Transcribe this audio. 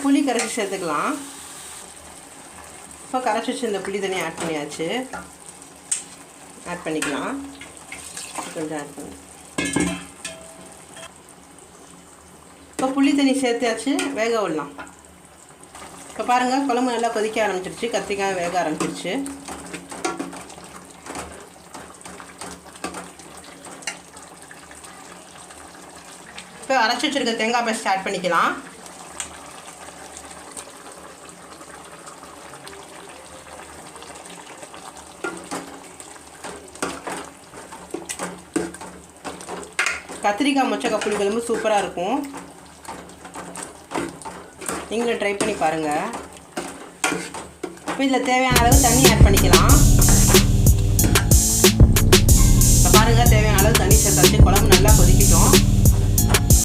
புளி கரைச்சி சேர்த்துக்கலாம். இப்போ கரைச்சி வச்சு இந்த புளி தண்ணி ஆட் பண்ணியாச்சு. ஆட் பண்ணிக்கலாம். கொஞ்சம் ஆட் பண்ணி இப்போ புளி தண்ணி சேர்த்தாச்சு, வேக விடலாம். இப்போ பாருங்கள், குழம்பு நல்லா கொதிக்க ஆரம்பிச்சிருச்சு, கத்திரிக்காய் வேக ஆரம்பிச்சிருச்சு. இப்போ அரைச்சி வச்சுருக்க தேங்காய் பேஸ்ட் ஆட் பண்ணிக்கலாம். கத்திரிக்காய் மொச்சக்காய் புளி குழம்பு சூப்பராக இருக்கும். நீங்களும் ட்ரை பண்ணி பாருங்கள். இப்போ இதில் தேவையான அளவு தண்ணி ஆட் பண்ணிக்கலாம். இப்போ பாருங்கள், தேவையான அளவு தண்ணி சேர்த்தாச்சு. குழம்பு நல்லா கொதிக்கட்டும்.